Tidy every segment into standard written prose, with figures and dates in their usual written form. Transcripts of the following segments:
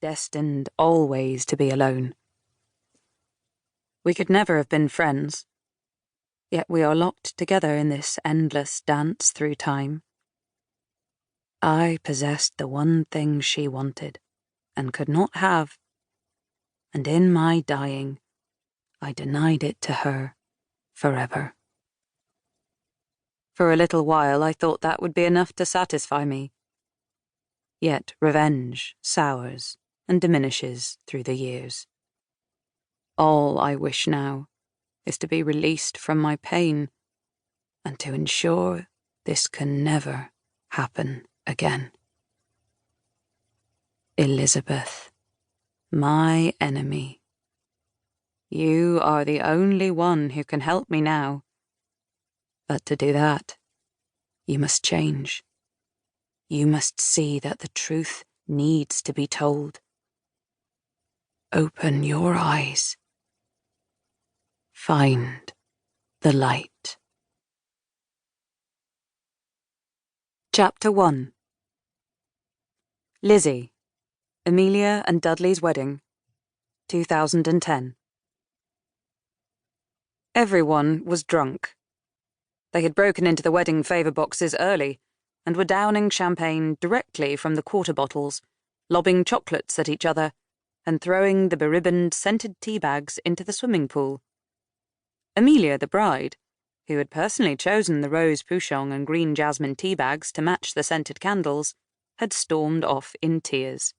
destined always to be alone. We could never have been friends, yet we are locked together in this endless dance through time. I possessed the one thing she wanted and could not have, and in my dying, I denied it to her forever. For a little while I thought that would be enough to satisfy me. Yet revenge sours and diminishes through the years. All I wish now is to be released from my pain and to ensure this can never happen again. Elizabeth, my enemy, you are the only one who can help me now. But to do that, you must change. You must see that the truth needs to be told. Open your eyes. Find the light. Chapter 1. Lizzie, Amelia and Dudley's Wedding, 2010. Everyone was drunk. They had broken into the wedding favour boxes early and were downing champagne directly from the quarter bottles, lobbing chocolates at each other, and throwing the beribboned, scented tea bags into the swimming pool. Amelia, the bride, who had personally chosen the rose pouchon and green jasmine tea bags to match the scented candles, had stormed off in tears.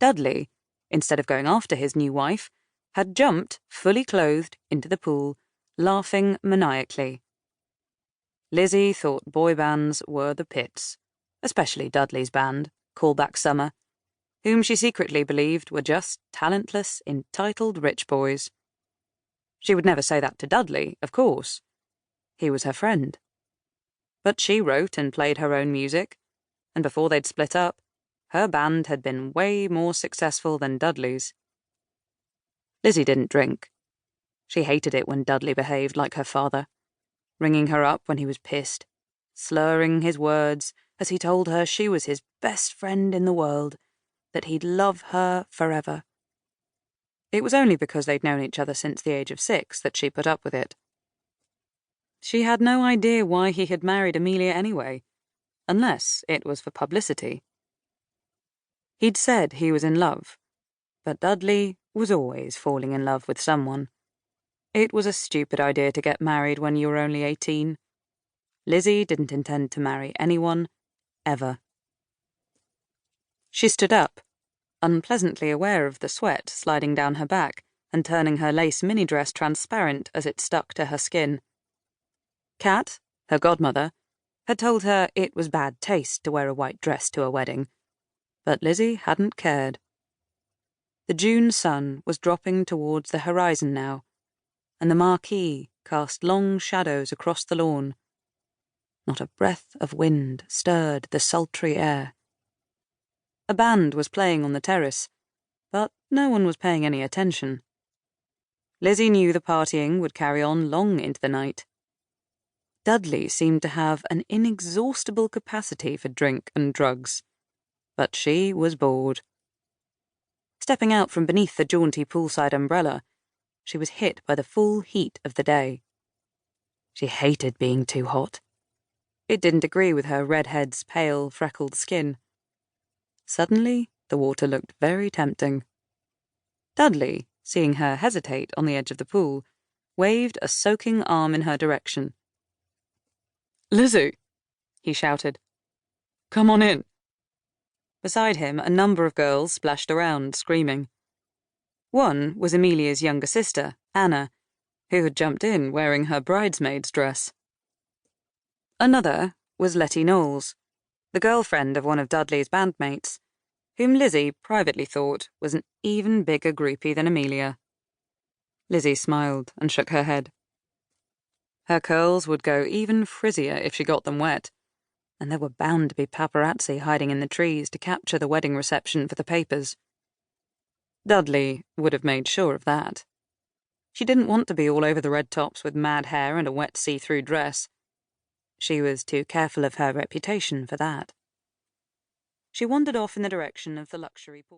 Dudley, instead of going after his new wife, had jumped, fully clothed, into the pool, laughing maniacally. Lizzie thought boy bands were the pits, especially Dudley's band, Callback Summer, whom she secretly believed were just talentless, entitled rich boys. She would never say that to Dudley, of course. He was her friend. But she wrote and played her own music, and before they'd split up, her band had been way more successful than Dudley's. Lizzie didn't drink. She hated it when Dudley behaved like her father, ringing her up when he was pissed, slurring his words as he told her she was his best friend in the world, that he'd love her forever. It was only because they'd known each other since the age of 6 that she put up with it. She had no idea why he had married Amelia anyway, unless it was for publicity. He'd said he was in love, but Dudley was always falling in love with someone. It was a stupid idea to get married when you were only 18. Lizzie didn't intend to marry anyone, ever. She stood up, unpleasantly aware of the sweat sliding down her back and turning her lace mini-dress transparent as it stuck to her skin. Kat, her godmother, had told her it was bad taste to wear a white dress to a wedding, but Lizzie hadn't cared. The June sun was dropping towards the horizon now, and the marquee cast long shadows across the lawn. Not a breath of wind stirred the sultry air. A band was playing on the terrace, but no one was paying any attention. Lizzie knew the partying would carry on long into the night. Dudley seemed to have an inexhaustible capacity for drink and drugs, but she was bored. Stepping out from beneath the jaunty poolside umbrella, she was hit by the full heat of the day. She hated being too hot. It didn't agree with her redhead's pale, freckled skin. Suddenly, the water looked very tempting. Dudley, seeing her hesitate on the edge of the pool, waved a soaking arm in her direction. "Lizzie," he shouted. "Come on in." Beside him, a number of girls splashed around, screaming. One was Amelia's younger sister, Anna, who had jumped in wearing her bridesmaid's dress. Another was Letty Knowles, the girlfriend of one of Dudley's bandmates, whom Lizzie privately thought was an even bigger groupie than Amelia. Lizzie smiled and shook her head. Her curls would go even frizzier if she got them wet, and there were bound to be paparazzi hiding in the trees to capture the wedding reception for the papers. Dudley would have made sure of that. She didn't want to be all over the red tops with mad hair and a wet see-through dress. She was too careful of her reputation for that. She wandered off in the direction of the luxury portal.